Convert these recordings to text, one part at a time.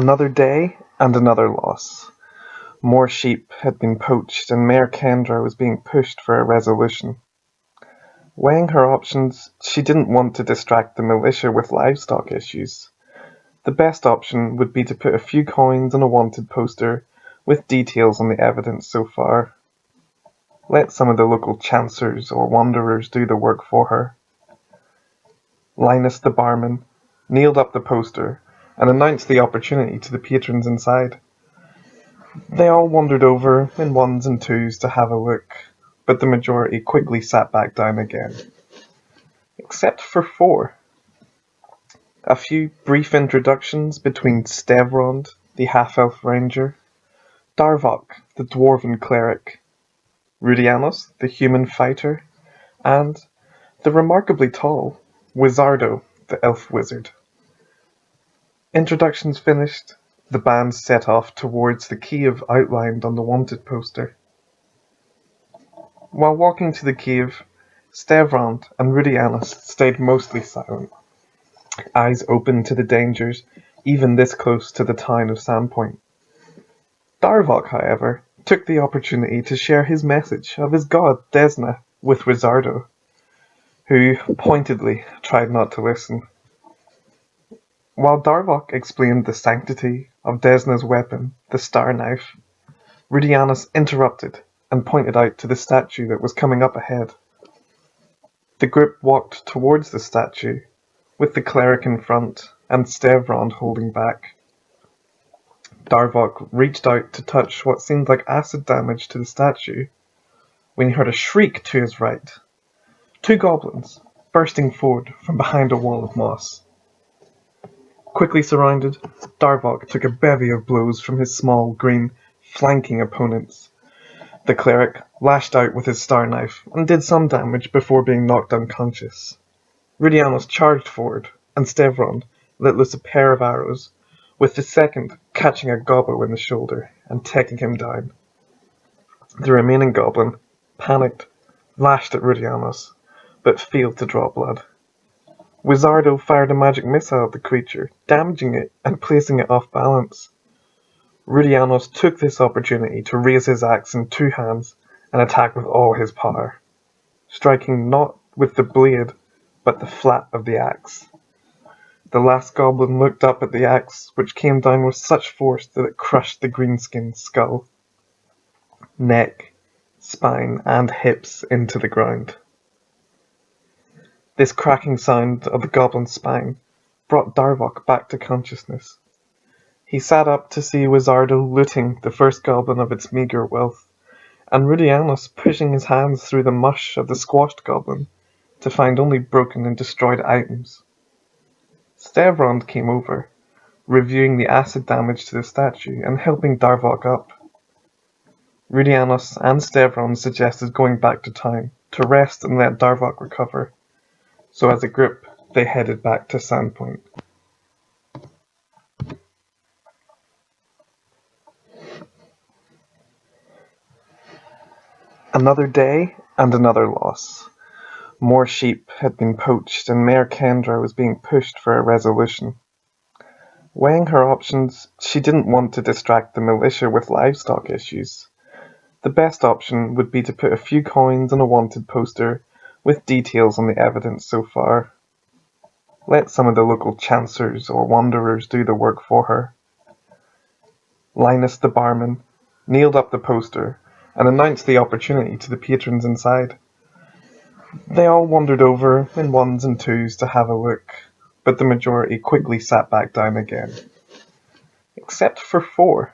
Another day and another loss. More sheep had been poached and Mayor Kendra was being pushed for a resolution. Weighing her options, she didn't want to distract the militia with livestock issues. The best option would be to put a few coins on a wanted poster with details on the evidence so far. Let some of the local chancers or wanderers do the work for her. Linus the barman nailed up the poster and announced the opportunity to the patrons inside. They all wandered over in ones and twos to have a look, but the majority quickly sat back down again. Except for 4. A few brief introductions between Stevrond, the half-elf ranger, Darvok, the dwarven cleric, Rudianos, the human fighter, and the remarkably tall Wizardo, the elf wizard. Introductions finished, the band set off towards the cave outlined on the wanted poster. While walking to the cave, Stevrond and Rudianos stayed mostly silent, eyes open to the dangers even this close to the town of Sandpoint. Darvok, however, took the opportunity to share his message of his god Desna with Wizardo, who pointedly tried not to listen. While Darvok explained the sanctity of Desna's weapon, the star knife, Rudianos interrupted and pointed out to the statue that was coming up ahead. The group walked towards the statue, with the cleric in front and Stevrond holding back. Darvok reached out to touch what seemed like acid damage to the statue when he heard a shriek to his right. 2 goblins, bursting forward from behind a wall of moss. Quickly surrounded, Darvok took a bevy of blows from his small, green, flanking opponents. The cleric lashed out with his star knife and did some damage before being knocked unconscious. Rudianos charged forward, and Stevrond let loose a pair of arrows, with the second catching a gobbo in the shoulder and taking him down. The remaining goblin, panicked, lashed at Rudianos, but failed to draw blood. Wizardo fired a magic missile at the creature, damaging it and placing it off balance. Rudianos took this opportunity to raise his axe in 2 hands and attack with all his power, striking not with the blade, but the flat of the axe. The last goblin looked up at the axe, which came down with such force that it crushed the greenskinn's skull, neck, spine, and hips into the ground. This cracking sound of the goblin's spine brought Darvok back to consciousness. He sat up to see Wizardo looting the first goblin of its meagre wealth, and Rudianos pushing his hands through the mush of the squashed goblin to find only broken and destroyed items. Stevrond came over, reviewing the acid damage to the statue and helping Darvok up. Rudianos and Stevrond suggested going back to town to rest and let Darvok recover, so as a group they headed back to Sandpoint. Another day and another loss. More sheep had been poached and Mayor Kendra was being pushed for a resolution. Weighing her options, she didn't want to distract the militia with livestock issues. The best option would be to put a few coins on a wanted poster with details on the evidence so far. Let some of the local chancers or wanderers do the work for her. Linus the barman nailed up the poster and announced the opportunity to the patrons inside. They all wandered over in ones and twos to have a look, but the majority quickly sat back down again. Except for 4.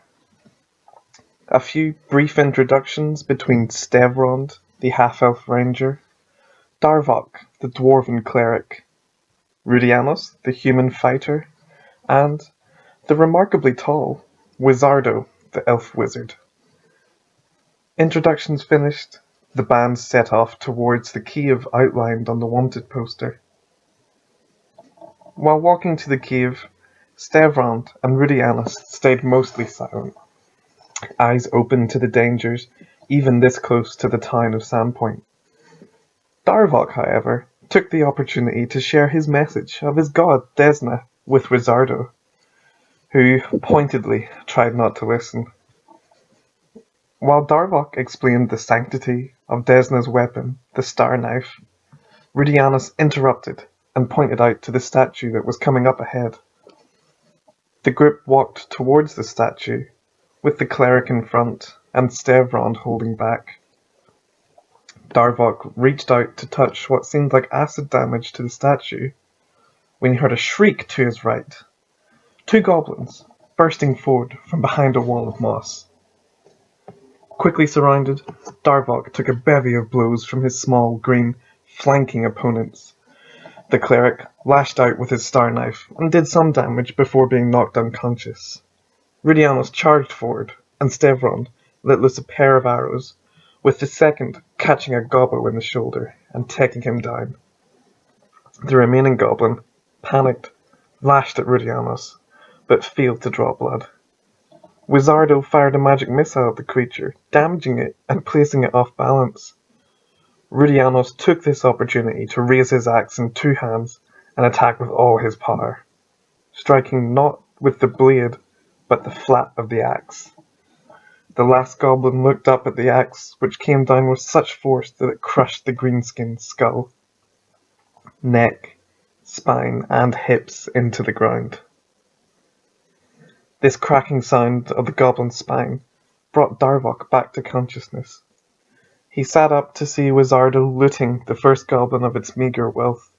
A few brief introductions between Stevrond, the half-elf ranger, Darvok, the dwarven cleric, Rudianos, the human fighter, and the remarkably tall Wizardo, the elf wizard. Introductions finished, the band set off towards the cave outlined on the wanted poster. While walking to the cave, Stevrond and Rudianos stayed mostly silent, eyes open to the dangers even this close to the town of Sandpoint. Darvok, however, took the opportunity to share his message of his god Desna with Wizardo, who pointedly tried not to listen. While Darvok explained the sanctity of Desna's weapon, the star knife, Rudianus interrupted and pointed out to the statue that was coming up ahead. The group walked towards the statue, with the cleric in front and Stevrond holding back. Darvok reached out to touch what seemed like acid damage to the statue when he heard a shriek to his right. Two goblins, bursting forward from behind a wall of moss. Quickly surrounded, Darvok took a bevy of blows from his small, green, flanking opponents. The cleric lashed out with his star knife and did some damage before being knocked unconscious. Rudianus charged forward, and Stevrond let loose a pair of arrows, with the second catching a gobbo in the shoulder and taking him down. The remaining goblin, panicked, lashed at Rudianus, but failed to draw blood. Wizardo fired a magic missile at the creature, damaging it and placing it off balance. Rudianus took this opportunity to raise his axe in two hands and attack with all his power, striking not with the blade, but the flat of the axe. The last goblin looked up at the axe, which came down with such force that it crushed the greenskin's skull, neck, spine, and hips into the ground. This cracking sound of the goblin's spine brought Darvok back to consciousness. He sat up to see Wizardo looting the first goblin of its meagre wealth,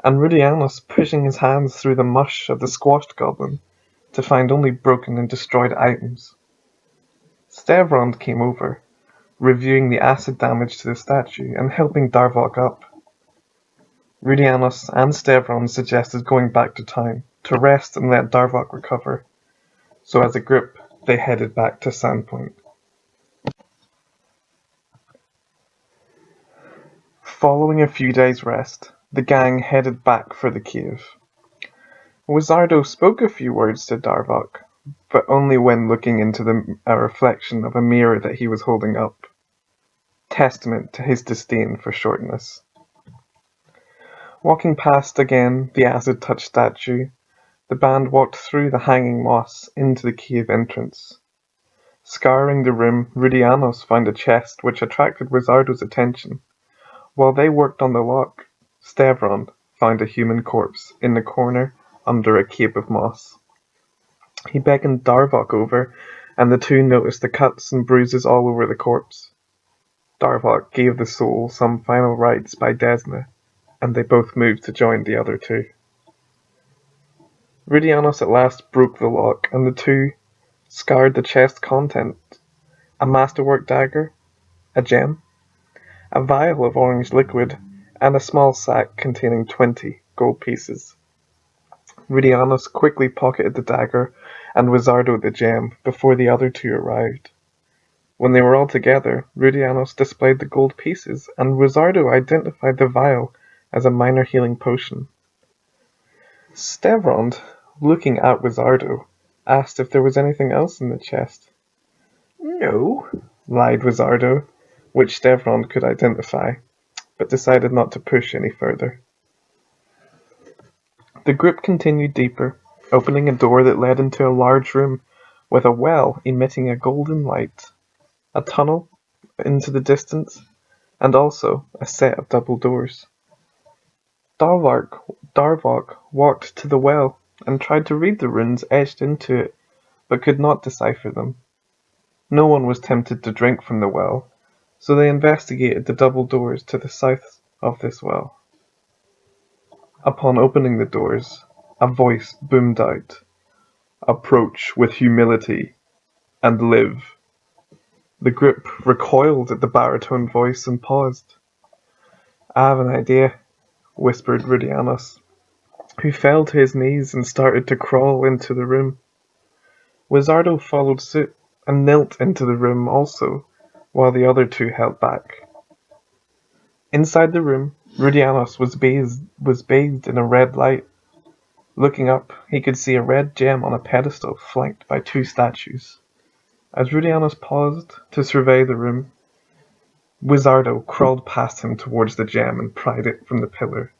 and Rudianus pushing his hands through the mush of the squashed goblin to find only broken and destroyed items. Stevrond came over, reviewing the acid damage to the statue and helping Darvok up. Rudianus and Stevrond suggested going back to town to rest and let Darvok recover, so as a group they headed back to Sandpoint. Following a few days' rest, the gang headed back for the cave. Wizardo spoke a few words to Darvok, but only when looking into a reflection of a mirror that he was holding up, testament to his disdain for shortness. Walking past again the acid-touched statue, the band walked through the hanging moss into the cave entrance. Scouring the room, Rudianus found a chest which attracted Wizardo's attention. While they worked on the lock, Stevrond found a human corpse in the corner under a cape of moss. He beckoned Darvok over, and the two noticed the cuts and bruises all over the corpse. Darvok gave the soul some final rites by Desna, and they both moved to join the other two. Rudianus at last broke the lock, and the two scoured the chest's contents: a masterwork dagger, a gem, a vial of orange liquid, and a small sack containing 20 gold pieces. Rudianus quickly pocketed the dagger and Wizardo the gem before the other two arrived. When they were all together, Rudianus displayed the gold pieces, and Wizardo identified the vial as a minor healing potion. Stevrond, looking at Wizardo, asked if there was anything else in the chest. "No," lied Wizardo, which Stevrond could identify, but decided not to push any further. The group continued deeper, opening a door that led into a large room with a well emitting a golden light, a tunnel into the distance, and also a set of double doors. Darvok walked to the well and tried to read the runes etched into it, but could not decipher them. No one was tempted to drink from the well, so they investigated the double doors to the south of this well. Upon opening the doors, a voice boomed out, "Approach with humility, and live." The group recoiled at the baritone voice and paused. "I have an idea," whispered Rudianus, who fell to his knees and started to crawl into the room. Wizardo followed suit and knelt into the room also, while the other two held back. Inside the room, Rudianus was bathed in a red light. Looking up, he could see a red gem on a pedestal flanked by two statues. As Rudianus paused to survey the room, Wizardo crawled past him towards the gem and pried it from the pillar.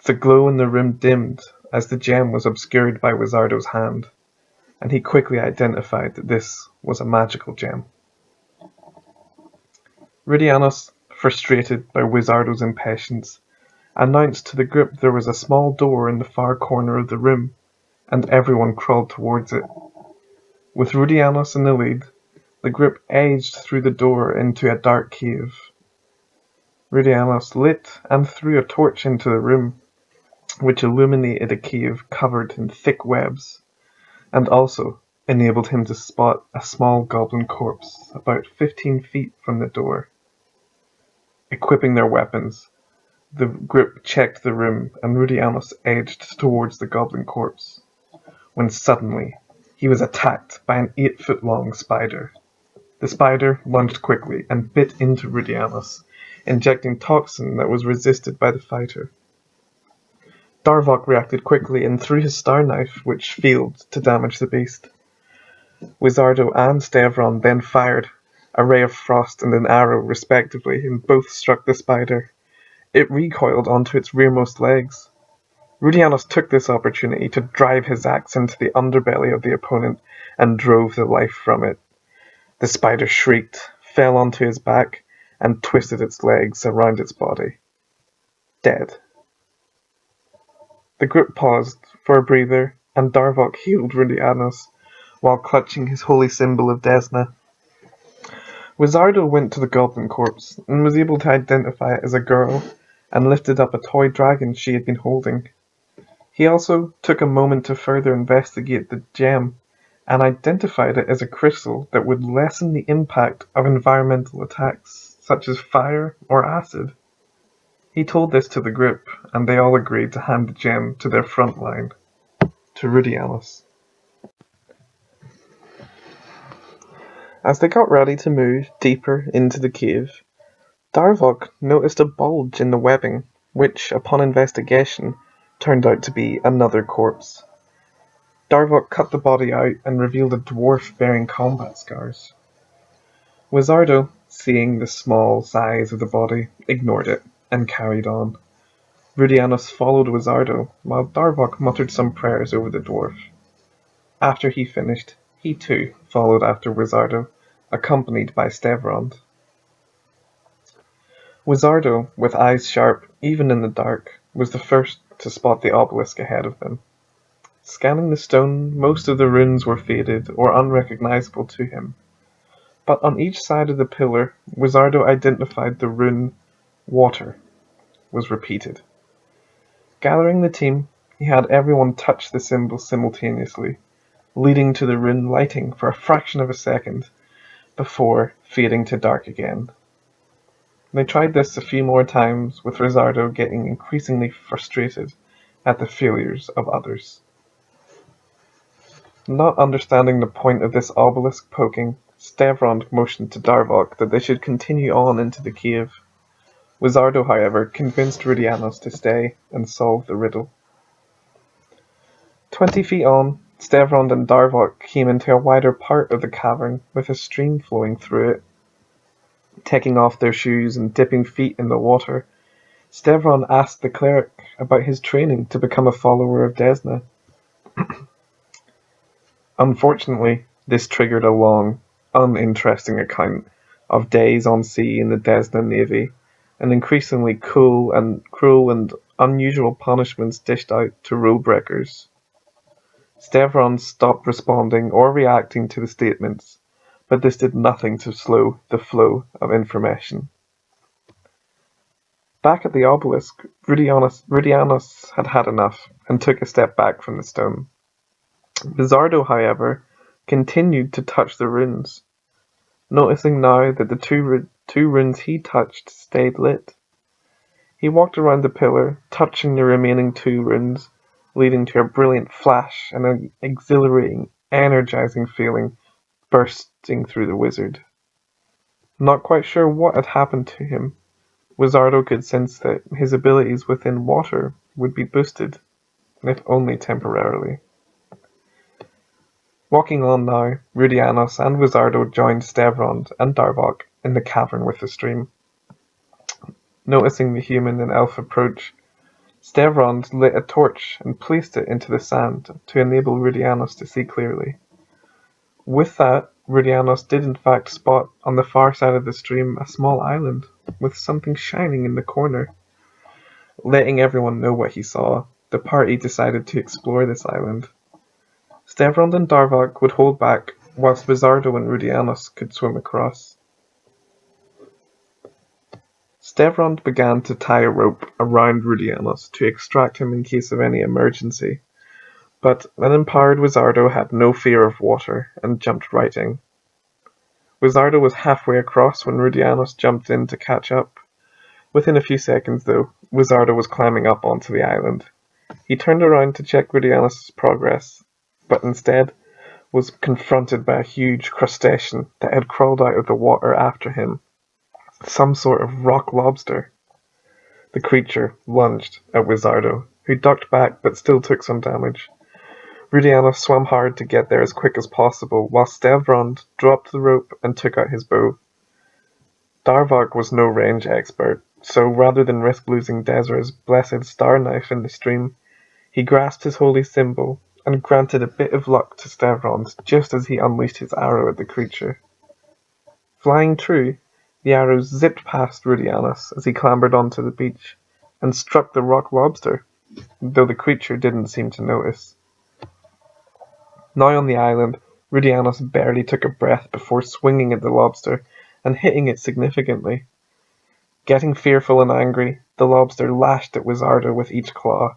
The glow in the room dimmed as the gem was obscured by Wizardo's hand, and he quickly identified that this was a magical gem. Rudianos, frustrated by Wizardo's impatience, announced to the group there was a small door in the far corner of the room, and everyone crawled towards it. With Rudianos in the lead, the group edged through the door into a dark cave. Rudianos lit and threw a torch into the room, which illuminated a cave covered in thick webs, and also enabled him to spot a small goblin corpse about 15 feet from the door. Equipping their weapons, the group checked the room, and Rudianos edged towards the goblin corpse, when suddenly he was attacked by an 8-foot-long spider. The spider lunged quickly and bit into Rudianos, injecting toxin that was resisted by the fighter. Darvok reacted quickly and threw his star knife, which failed to damage the beast. Wizardo and Stavron then fired a ray of frost and an arrow respectively, and both struck the spider. It recoiled onto its rearmost legs. Rudianos took this opportunity to drive his axe into the underbelly of the opponent and drove the life from it. The spider shrieked, fell onto his back, and twisted its legs around its body. Dead. The group paused for a breather, and Darvok healed Rudianos while clutching his holy symbol of Desna. Wizardo went to the goblin corpse and was able to identify it as a girl and lifted up a toy dragon she had been holding. He also took a moment to further investigate the gem and identified it as a crystal that would lessen the impact of environmental attacks, such as fire or acid. He told this to the group, and they all agreed to hand the gem to their front line, to Rudianos. As they got ready to move deeper into the cave, Darvok noticed a bulge in the webbing, which, upon investigation, turned out to be another corpse. Darvok cut the body out and revealed a dwarf bearing combat scars. Wizardo, seeing the small size of the body, ignored it and carried on. Rudianos followed Wizardo, while Darvok muttered some prayers over the dwarf. After he finished, he too followed after Wizardo, accompanied by Stavron. Wizardo, with eyes sharp even in the dark, was the first to spot the obelisk ahead of them. Scanning the stone, most of the runes were faded or unrecognizable to him. But on each side of the pillar, Wizardo identified the rune water was repeated. Gathering the team, he had everyone touch the symbol simultaneously, leading to the rune lighting for a fraction of a second before fading to dark again. They tried this a few more times, with Wizardo getting increasingly frustrated at the failures of others. Not understanding the point of this obelisk poking, Stavron motioned to Darvok that they should continue on into the cave. Wizardo, however, convinced Rudianos to stay and solve the riddle. 20 feet on, Stavron and Darvok came into a wider part of the cavern with a stream flowing through it. Taking off their shoes and dipping feet in the water, Stavron asked the cleric about his training to become a follower of Desna. Unfortunately, this triggered a long, uninteresting account of days on sea in the Desna Navy, and increasingly cruel and unusual punishments dished out to rule breakers. Stavron stopped responding or reacting to the statements, but this did nothing to slow the flow of information. Back at the obelisk, Rudianos had had enough and took a step back from the stone. Wizardo, however, continued to touch the runes, noticing now that the two runes he touched stayed lit. He walked around the pillar, touching the remaining 2 runes, leading to a brilliant flash and an exhilarating, energizing feeling bursting through the wizard. Not quite sure what had happened to him, Wizardo could sense that his abilities within water would be boosted, if only temporarily. Walking on now, Rudianos and Wizardo joined Stavron and Darvok in the cavern with the stream. Noticing the human and elf approach, Stevrond lit a torch and placed it into the sand to enable Rudianos to see clearly. With that, Rudianos did in fact spot on the far side of the stream a small island with something shining in the corner. Letting everyone know what he saw, the party decided to explore this island. Stevrond and Darvok would hold back, whilst Wizardo and Rudianos could swim across. Stevrond began to tie a rope around Rudianos to extract him in case of any emergency, but an empowered Wizardo had no fear of water and jumped right in. Wizardo was halfway across when Rudianos jumped in to catch up. Within a few seconds, though, Wizardo was climbing up onto the island. He turned around to check Rudianos' progress, but instead was confronted by a huge crustacean that had crawled out of the water after him. Some sort of rock lobster. The creature lunged at Wizardo, who ducked back but still took some damage. Rudianos swam hard to get there as quick as possible, while Stevrond dropped the rope and took out his bow. Darvok was no range expert, so rather than risk losing Dezra's blessed star knife in the stream, he grasped his holy symbol and granted a bit of luck to Stevrond just as he unleashed his arrow at the creature. Flying true, the arrow zipped past Rudianos as he clambered onto the beach and struck the rock lobster, though the creature didn't seem to notice. Now on the island, Rudianos barely took a breath before swinging at the lobster and hitting it significantly. Getting fearful and angry, the lobster lashed at Wizardo with each claw.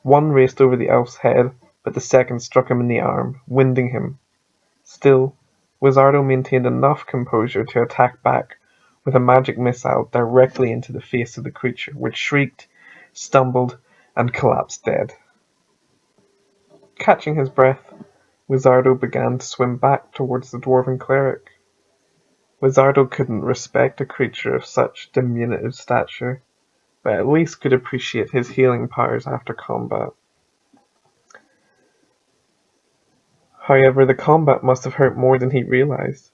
One raced over the elf's head, but the second struck him in the arm, winding him. Still, Wizardo maintained enough composure to attack back with a magic missile directly into the face of the creature, which shrieked, stumbled, and collapsed dead. Catching his breath, Wizardo began to swim back towards the dwarven cleric. Wizardo couldn't respect a creature of such diminutive stature, but at least could appreciate his healing powers after combat. However, the combat must have hurt more than he realized,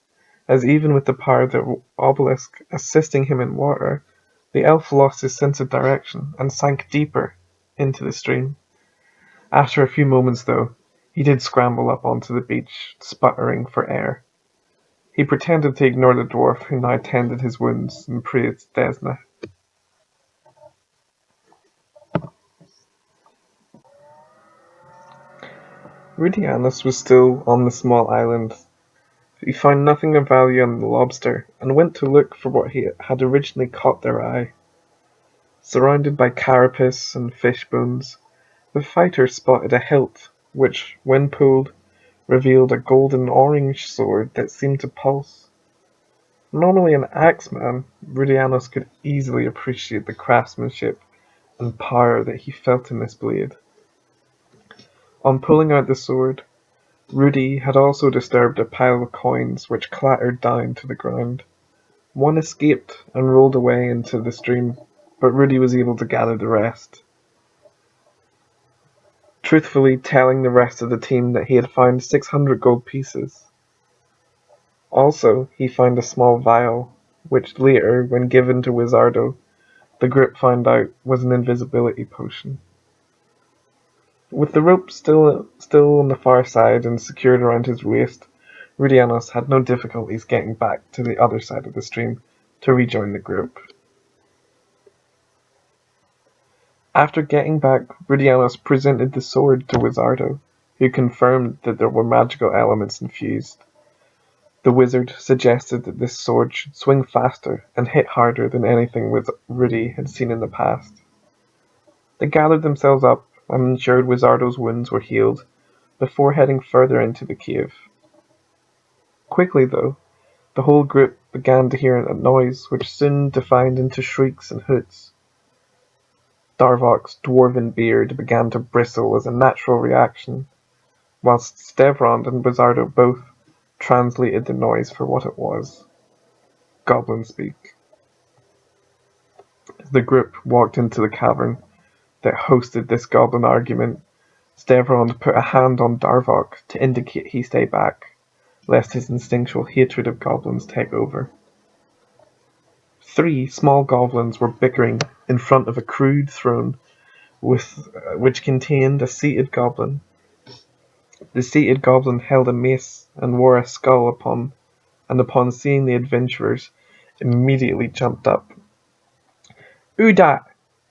as even with the power of the obelisk assisting him in water, the elf lost his sense of direction and sank deeper into the stream. After a few moments, though, he did scramble up onto the beach, sputtering for air. He pretended to ignore the dwarf who now tended his wounds and praised Desna. Rudianos was still on the small island. He found nothing of value on the lobster and went to look for what had originally caught their eye. Surrounded by carapace and fish bones, the fighter spotted a hilt which, when pulled, revealed a golden-orange sword that seemed to pulse. Normally an axeman, Rudianos could easily appreciate the craftsmanship and power that he felt in this blade. On pulling out the sword, Rudy had also disturbed a pile of coins which clattered down to the ground. One escaped and rolled away into the stream, but Rudy was able to gather the rest, truthfully telling the rest of the team that he had found 600 gold pieces. Also, he found a small vial, which later, when given to Wizardo, the group found out was an invisibility potion. With the rope still on the far side and secured around his waist, Rudianos had no difficulties getting back to the other side of the stream to rejoin the group. After getting back, Rudianos presented the sword to Wizardo, who confirmed that there were magical elements infused. The wizard suggested that this sword should swing faster and hit harder than anything Rudy had seen in the past. They gathered themselves up and ensured Wizardo's wounds were healed before heading further into the cave. Quickly, though, the whole group began to hear a noise which soon defined into shrieks and hoots. Darvok's dwarven beard began to bristle as a natural reaction, whilst Stevrond and Wizardo both translated the noise for what it was. Goblin speak. As the group walked into the cavern that hosted this goblin argument, Stevrond put a hand on Darvok to indicate he stay back, lest his instinctual hatred of goblins take over. 3 small goblins were bickering in front of a crude throne which contained a seated goblin. The seated goblin held a mace and wore a skull and upon seeing the adventurers, immediately jumped up. "Who dat?"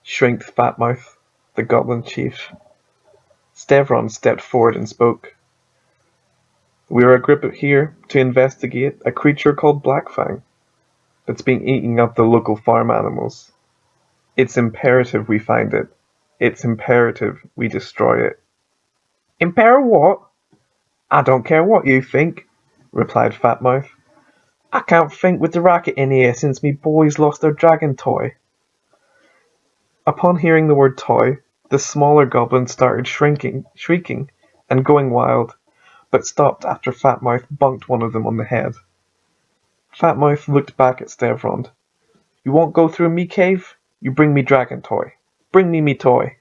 shrieked Fatmouth, the goblin chief. Stavron stepped forward and spoke. "We are a group here to investigate a creature called Blackfang that's been eating up the local farm animals. It's imperative we find it. It's imperative we destroy it." "Imperative what? I don't care what you think," replied Fatmouth. "I can't think with the racket in here since me boys lost their dragon toy." Upon hearing the word toy, the smaller goblin started shrieking, and going wild, but stopped after Fatmouth bonked one of them on the head. Fatmouth looked back at Stavron. "You won't go through me cave? You bring me dragon toy. Bring me toy."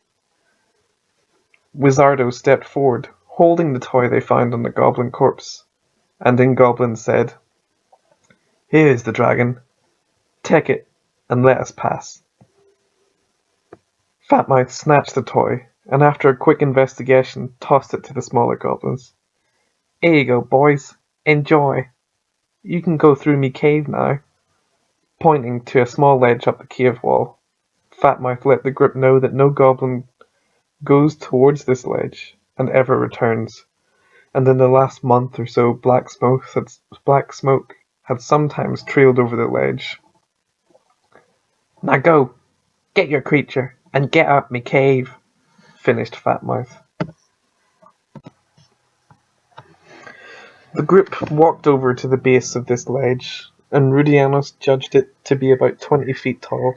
Wizardo stepped forward, holding the toy they found on the goblin corpse, and in goblin said, "Here is the dragon. Take it, and let us pass." Fatmouth snatched the toy, and after a quick investigation, tossed it to the smaller goblins. "Here you go, boys. Enjoy. You can go through me cave now," pointing to a small ledge up the cave wall. Fatmouth let the group know that no goblin goes towards this ledge and ever returns, and in the last month or so black smoke had sometimes trailed over the ledge. "Now go, get your creature, and get up me cave," finished Fatmouth. The group walked over to the base of this ledge, and Rudianos judged it to be about 20 feet tall.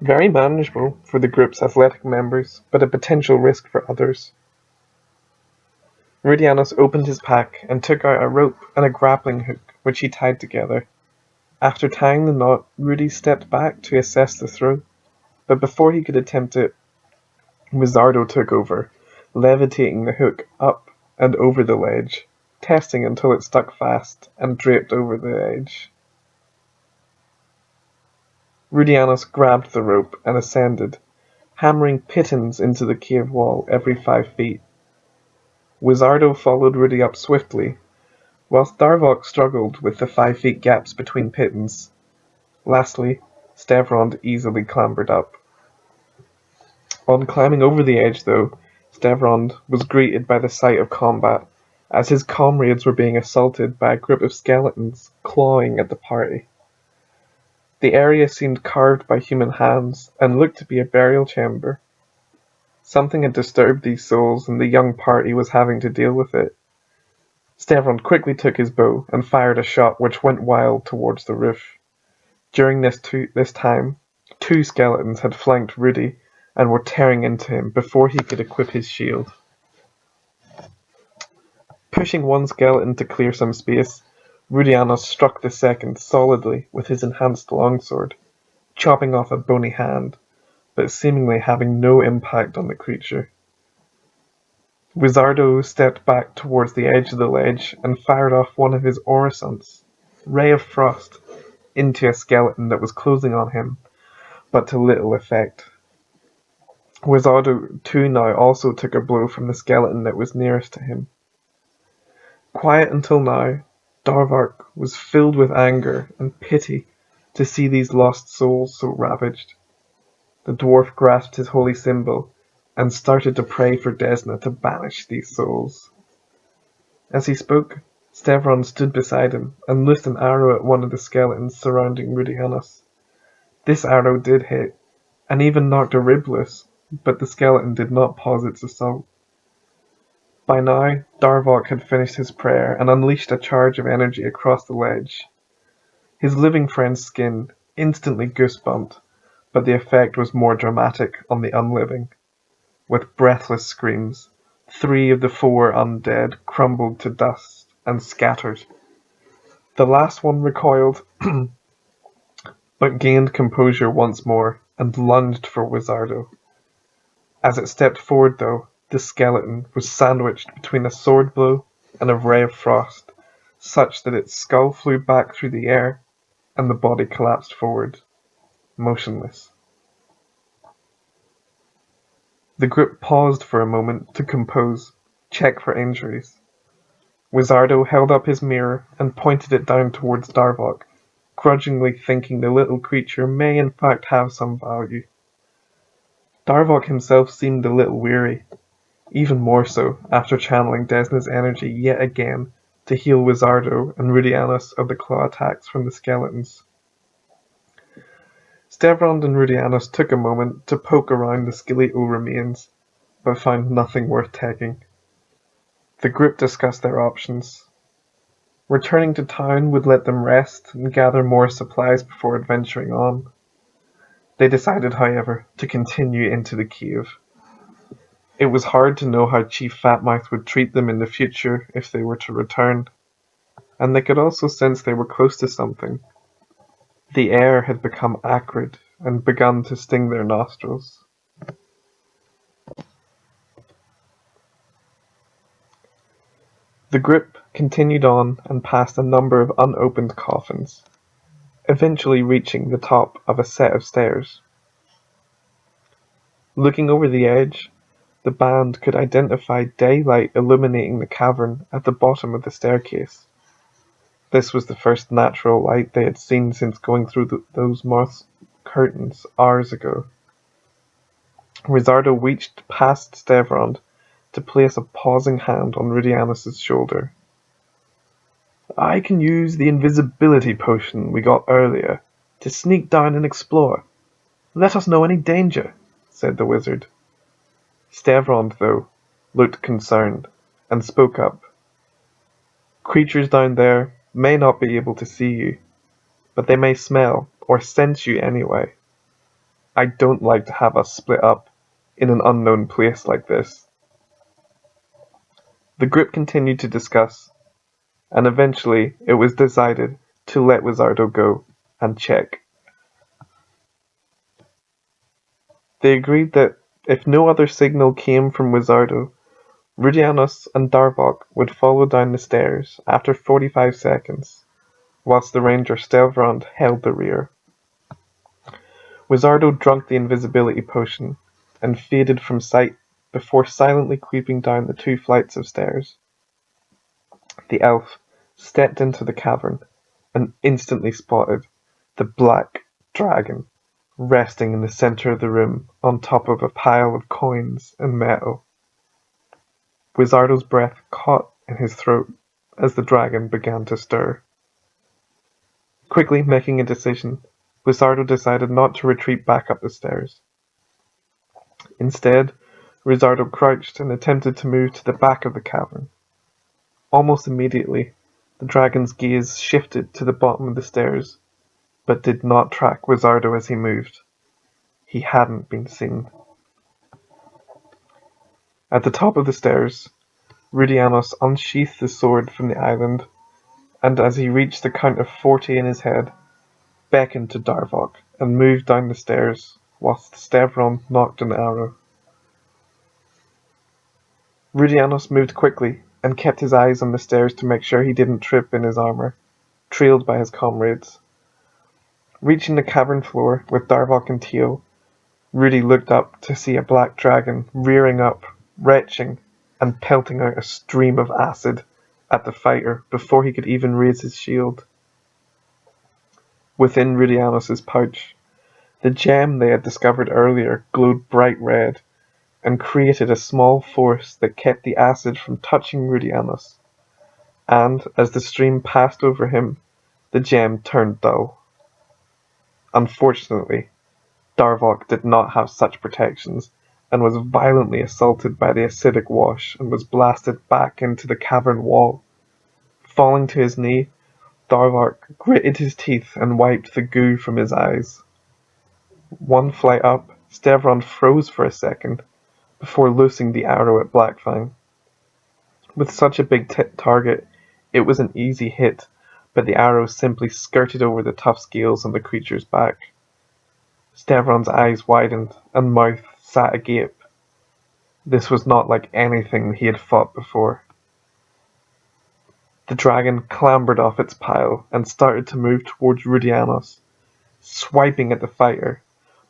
Very manageable for the group's athletic members, but a potential risk for others. Rudianos opened his pack and took out a rope and a grappling hook, which he tied together. After tying the knot, Rudy stepped back to assess the throw, but before he could attempt it, Wizardo took over, levitating the hook up and over the ledge, testing until it stuck fast and draped over the edge. Rudianos grabbed the rope and ascended, hammering pitons into the cave wall every 5 feet. Wizardo followed Rudy up swiftly, whilst Darvok struggled with the 5 feet gaps between pitons. Lastly, Stavron easily clambered up. On climbing over the edge, though, Stavron was greeted by the sight of combat, as his comrades were being assaulted by a group of skeletons clawing at the party. The area seemed carved by human hands and looked to be a burial chamber. Something had disturbed these souls, and the young party was having to deal with it. Stavron quickly took his bow and fired a shot which went wild towards the roof. During this time, 2 skeletons had flanked Rudy and were tearing into him before he could equip his shield. Pushing one skeleton to clear some space, Rudianos struck the second solidly with his enhanced longsword, chopping off a bony hand, but seemingly having no impact on the creature. Wizardo stepped back towards the edge of the ledge and fired off one of his orisons, Ray of Frost, into a skeleton that was closing on him, but to little effect. Wizardo too now also took a blow from the skeleton that was nearest to him. Quiet until now, Darvok was filled with anger and pity to see these lost souls so ravaged. The dwarf grasped his holy symbol and started to pray for Desna to banish these souls. As he spoke, Stavron stood beside him and loosed an arrow at one of the skeletons surrounding Rudianos. This arrow did hit, and even knocked a rib loose, but the skeleton did not pause its assault. By now, Darvok had finished his prayer and unleashed a charge of energy across the ledge. His living friend's skin instantly goosebumped, but the effect was more dramatic on the unliving. With breathless screams, 3 of the 4 undead crumbled to dust and scattered. The last one recoiled, but gained composure once more and lunged for Wizardo. As it stepped forward, though, the skeleton was sandwiched between a sword blow and a ray of frost, such that its skull flew back through the air and the body collapsed forward, motionless. The group paused for a moment to compose, check for injuries. Wizardo held up his mirror and pointed it down towards Darvok, grudgingly thinking the little creature may in fact have some value. Darvok himself seemed a little weary, even more so after channeling Desna's energy yet again to heal Wizardo and Rudianus of the claw attacks from the skeletons. Stevrond and Rudianus took a moment to poke around the skeletal remains, but found nothing worth taking. The group discussed their options. Returning to town would let them rest and gather more supplies before adventuring on. They decided, however, to continue into the cave. It was hard to know how Chief Fatmouth would treat them in the future if they were to return, and they could also sense they were close to something. The air had become acrid and begun to sting their nostrils. The group continued on and passed a number of unopened coffins, eventually reaching the top of a set of stairs. Looking over the edge, the band could identify daylight illuminating the cavern at the bottom of the staircase. This was the first natural light they had seen since going through those moss curtains hours ago. Wizardo reached past Stevrond to place a pausing hand on Rudianus's shoulder. "I can use the invisibility potion we got earlier to sneak down and explore. Let us know any danger," said the wizard. Stevrond, though, looked concerned and spoke up. "Creatures down there may not be able to see you, but they may smell or sense you anyway. I don't like to have us split up in an unknown place like this." The group continued to discuss, and eventually it was decided to let Wizardo go and check. They agreed that if no other signal came from Wizardo, Rudianus and Darvok would follow down the stairs after 45 seconds, whilst the ranger Stevrond held the rear. Wizardo drank the invisibility potion and faded from sight before silently creeping down the 2 flights of stairs. The elf stepped into the cavern and instantly spotted the black dragon resting in the center of the room on top of a pile of coins and metal. Wizardo's breath caught in his throat as the dragon began to stir. Quickly making a decision, Wizardo decided not to retreat back up the stairs. Instead, Wizardo crouched and attempted to move to the back of the cavern. Almost immediately, the dragon's gaze shifted to the bottom of the stairs, but did not track Wizardo as he moved. He hadn't been seen. At the top of the stairs, Rudianus unsheathed the sword from the island, and as he reached the count of 40 in his head, beckoned to Darvok and moved down the stairs, whilst Stevrond knocked an arrow. Rudianus moved quickly and kept his eyes on the stairs to make sure he didn't trip in his armor, trailed by his comrades. Reaching the cavern floor with Darvok and Teal, Rudy looked up to see a black dragon rearing up, retching, and pelting out a stream of acid at the fighter before he could even raise his shield. Within Rudianus's pouch, the gem they had discovered earlier glowed bright red, and created a small force that kept the acid from touching Rudianus, and as the stream passed over him, the gem turned dull. Unfortunately, Darvok did not have such protections, and was violently assaulted by the acidic wash and was blasted back into the cavern wall. Falling to his knee, Darvok gritted his teeth and wiped the goo from his eyes. One flight up, Stevrond froze for a second, before loosing the arrow at Blackfang. With such a big target, it was an easy hit, but the arrow simply skirted over the tough scales on the creature's back. Stevrond's eyes widened, and mouth sat agape. This was not like anything he had fought before. The dragon clambered off its pile and started to move towards Rudianus, swiping at the fighter,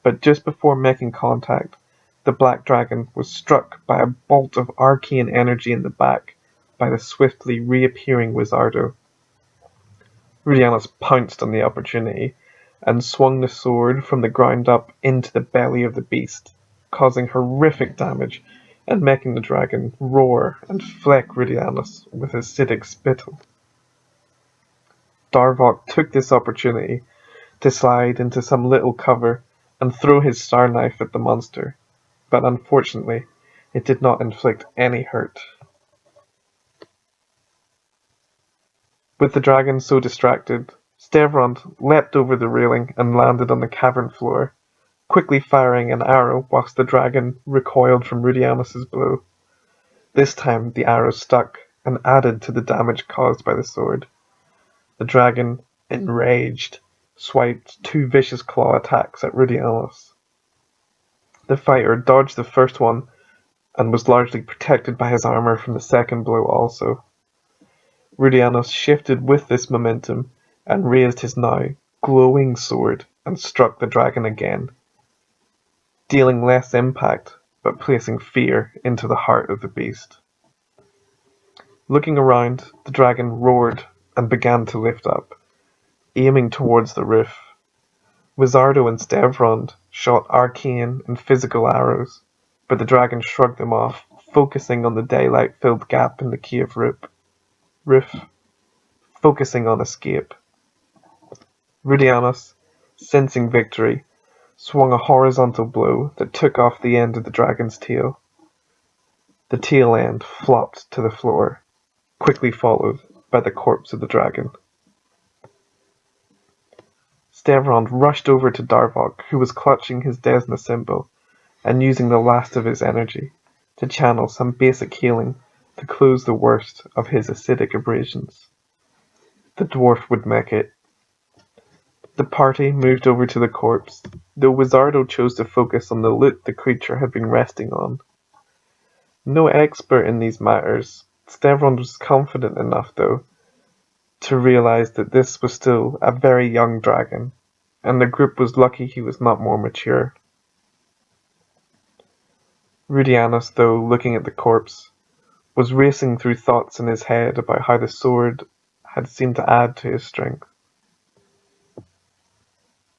but just before making contact, The black dragon was struck by a bolt of arcane energy in the back by the swiftly reappearing Wizardo. Rudianus pounced on the opportunity and swung the sword from the ground up into the belly of the beast, causing horrific damage and making the dragon roar and fleck Rudianus with acidic spittle. Darvok took this opportunity to slide into some little cover and throw his star knife at the monster, but unfortunately it did not inflict any hurt. With the dragon so distracted, Stevrond leapt over the railing and landed on the cavern floor, quickly firing an arrow whilst the dragon recoiled from Rudianus's blow. This time the arrow stuck and added to the damage caused by the sword. The dragon, enraged, swiped 2 vicious claw attacks at Rudianus. The fighter dodged the first one and was largely protected by his armor from the second blow also. Rudianus shifted with this momentum and raised his now glowing sword and struck the dragon again, dealing less impact but placing fear into the heart of the beast. Looking around, the dragon roared and began to lift up, aiming towards the roof. Wizardo and Stevrond shot arcane and physical arrows, but the dragon shrugged them off, focusing on the daylight-filled gap in the cave roof, focusing on escape. Rudianus, sensing victory, swung a horizontal blow that took off the end of the dragon's tail. The tail end flopped to the floor, quickly followed by the corpse of the dragon. Stevrond rushed over to Darvok, who was clutching his Desna symbol and using the last of his energy to channel some basic healing to close the worst of his acidic abrasions. The dwarf would make it. The party moved over to the corpse, though Wizardo chose to focus on the loot the creature had been resting on. No expert in these matters, Stevrond was confident enough, though, to realize that this was still a very young dragon, and the group was lucky he was not more mature. Rudianus, though, looking at the corpse, was racing through thoughts in his head about how the sword had seemed to add to his strength.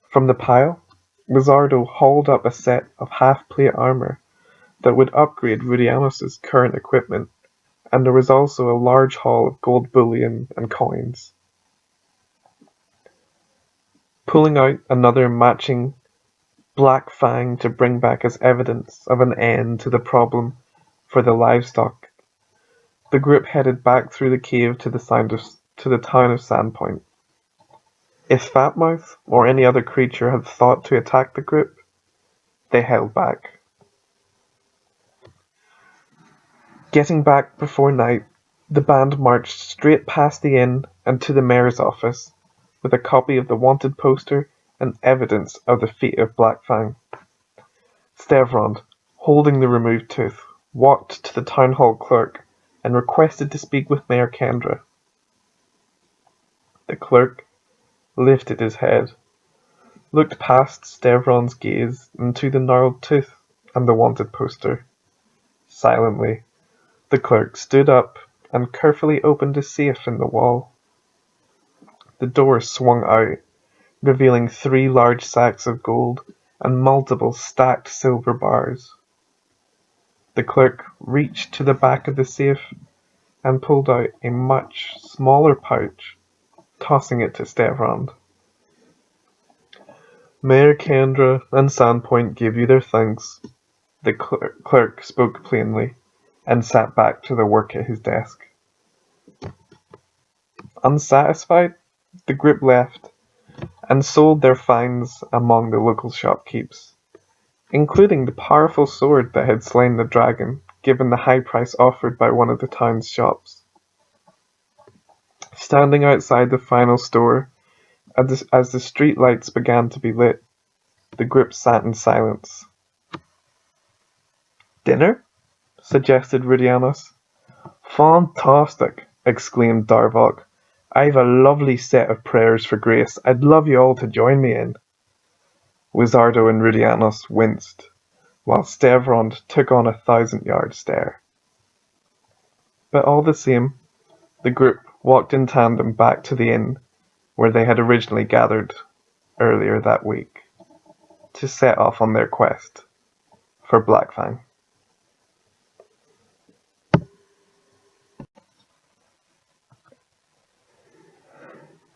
From the pile, Wizardo hauled up a set of half-plate armor that would upgrade Rudianus's current equipment, and there was also a large haul of gold bullion and coins. Pulling out another matching Blackfang to bring back as evidence of an end to the problem for the livestock, the group headed back through the cave to the town of Sandpoint. If Fatmouth or any other creature had thought to attack the group, they held back. Getting back before night, the band marched straight past the inn and to the mayor's office, with a copy of the wanted poster and evidence of the feat of Blackfang. Stevrond, holding the removed tooth, walked to the town hall clerk and requested to speak with Mayor Kendra. The clerk lifted his head, looked past Stevrond's gaze into the gnarled tooth and the wanted poster. Silently, the clerk stood up and carefully opened a safe in the wall. The door swung out, revealing 3 large sacks of gold and multiple stacked silver bars. The clerk reached to the back of the safe and pulled out a much smaller pouch, tossing it to Stevrond. Mayor Kendra and Sandpoint give you their thanks. The clerk spoke plainly and sat back to the work at his desk. Unsatisfied, the group left and sold their finds among the local shopkeepers, including the powerful sword that had slain the dragon, given the high price offered by one of the town's shops. Standing outside the final store, as the street lights began to be lit, the group sat in silence. "Dinner?" suggested Rudianus. "Fantastic!" exclaimed Darvok. "I've a lovely set of prayers for grace I'd love you all to join me in." Wizardo and Rudianus winced, while Stevrond took on a 1,000-yard stare. But all the same, the group walked in tandem back to the inn where they had originally gathered earlier that week to set off on their quest for Blackfang.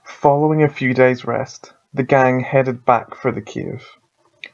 Following a few days' rest, the gang headed back for the cave.